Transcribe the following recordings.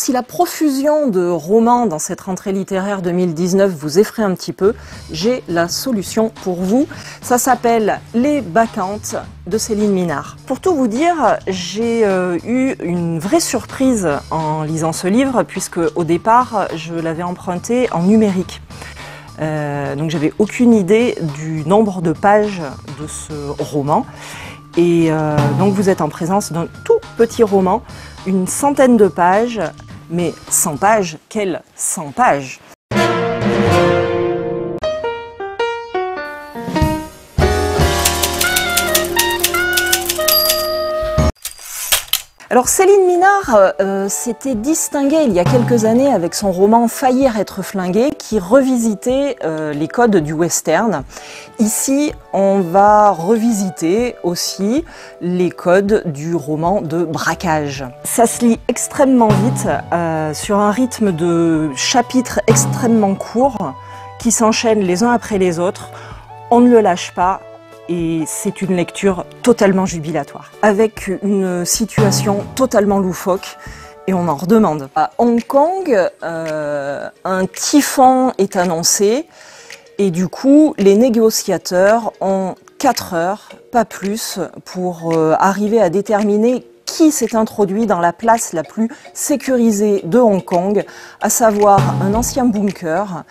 si la profusion de romans dans cette rentrée littéraire 2019 vous effraie un petit peu, j'ai la solution pour vous. Ça s'appelle Les Bacchantes de Céline Minard. Pour tout vous dire, j'ai eu une vraie surprise en lisant ce livre, puisque au départ, je l'avais emprunté en numérique. Donc j'avais aucune idée du nombre de pages de ce roman. Et donc vous êtes en présence d'un tout petit roman, une centaine de pages, mais 100 pages, quelles 100 pages! Alors Céline Minard s'était distinguée il y a quelques années avec son roman Faillir être flingué qui revisitait les codes du western. Ici, on va revisiter aussi les codes du roman de braquage. Ça se lit extrêmement vite, sur un rythme de chapitres extrêmement courts qui s'enchaînent les uns après les autres. On ne le lâche pas. Et c'est une lecture totalement jubilatoire, avec une situation totalement loufoque, et on en redemande. À Hong Kong, un typhon est annoncé, et du coup, les négociateurs ont 4 heures, pas plus, pour arriver à déterminer qui s'est introduit dans la place la plus sécurisée de Hong Kong, à savoir un ancien bunker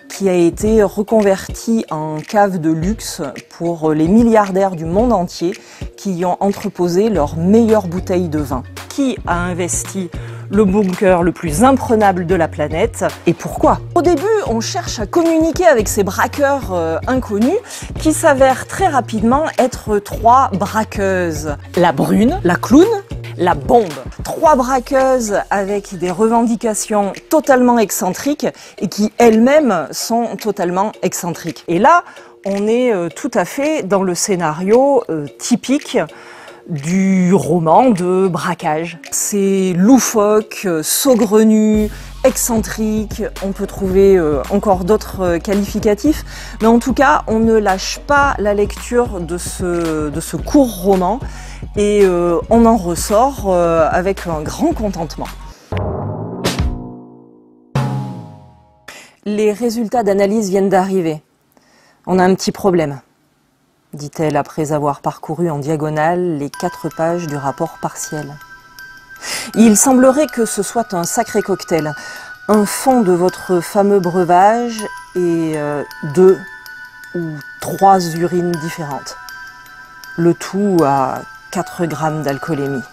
qui a été reconverti en cave de luxe pour les milliardaires du monde entier qui y ont entreposé leurs meilleures bouteilles de vin. Qui a investi le bunker le plus imprenable de la planète et pourquoi? Au début, on cherche à communiquer avec ces braqueurs inconnus qui s'avèrent très rapidement être 3 braqueuses. La brune, la clown, la bombe. 3 braqueuses avec des revendications totalement excentriques et qui elles-mêmes sont totalement excentriques. Et là, on est tout à fait dans le scénario typique du roman de braquage. C'est loufoque, saugrenu, excentrique, on peut trouver encore d'autres qualificatifs, mais en tout cas, on ne lâche pas la lecture de ce court roman et on en ressort avec un grand contentement. Les résultats d'analyse viennent d'arriver. On a un petit problème, dit-elle après avoir parcouru en diagonale les 4 pages du rapport partiel. Il semblerait que ce soit un sacré cocktail, un fond de votre fameux breuvage et 2 ou 3 urines différentes. Le tout à 4 grammes d'alcoolémie.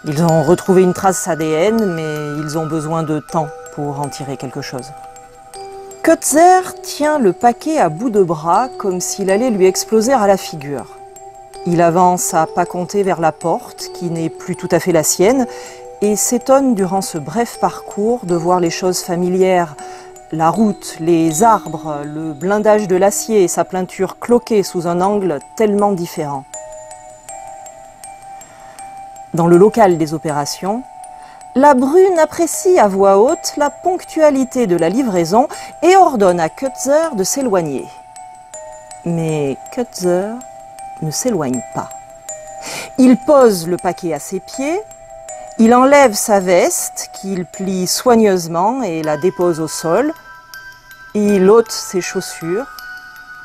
Ils ont retrouvé une trace ADN, mais ils ont besoin de temps pour en tirer quelque chose. Kutzer tient le paquet à bout de bras comme s'il allait lui exploser à la figure. Il avance à pas compter vers la porte, qui n'est plus tout à fait la sienne, et s'étonne durant ce bref parcours de voir les choses familières, la route, les arbres, le blindage de l'acier et sa peinture cloquée sous un angle tellement différent. Dans le local des opérations, la brune apprécie à voix haute la ponctualité de la livraison et ordonne à Kutzer de s'éloigner. Mais Kutzer ne s'éloigne pas. Il pose le paquet à ses pieds, il enlève sa veste qu'il plie soigneusement et la dépose au sol. Il ôte ses chaussures,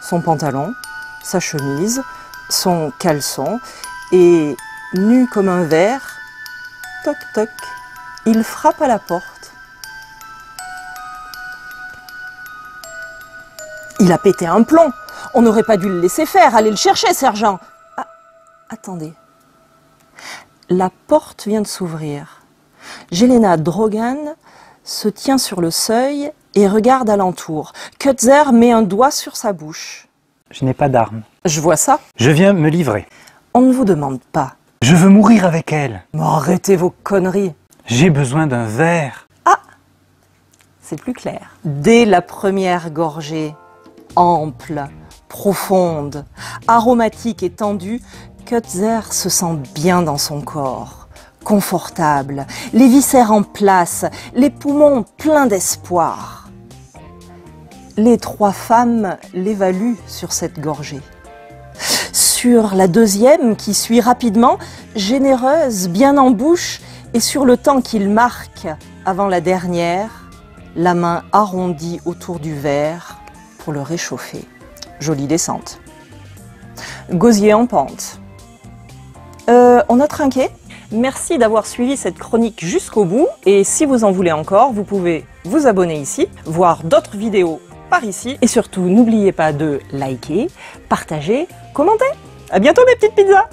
son pantalon, sa chemise, son caleçon et, nu comme un verre, toc toc, il frappe à la porte. Il a pété un plomb. On n'aurait pas dû le laisser faire. Allez le chercher, sergent. Ah, attendez. La porte vient de s'ouvrir. Jelena Drogan se tient sur le seuil et regarde alentour. Kutzer met un doigt sur sa bouche. Je n'ai pas d'arme. Je vois ça. Je viens me livrer. On ne vous demande pas. Je veux mourir avec elle. Mais arrêtez vos conneries. J'ai besoin d'un verre. Ah, c'est plus clair. Dès la première gorgée, ample, profonde, aromatique et tendue, Kutzer se sent bien dans son corps, confortable, les viscères en place, les poumons pleins d'espoir. Les 3 femmes l'évaluent sur cette gorgée. Sur la deuxième, qui suit rapidement, généreuse, bien en bouche, Et sur le temps qu'il marque avant la dernière, la main arrondie autour du verre pour le réchauffer. Jolie descente. Gosier en pente. On a trinqué. Merci d'avoir suivi cette chronique jusqu'au bout. Et si vous en voulez encore, vous pouvez vous abonner ici, voir d'autres vidéos par ici. Et surtout, n'oubliez pas de liker, partager, commenter. À bientôt mes petites pizzas!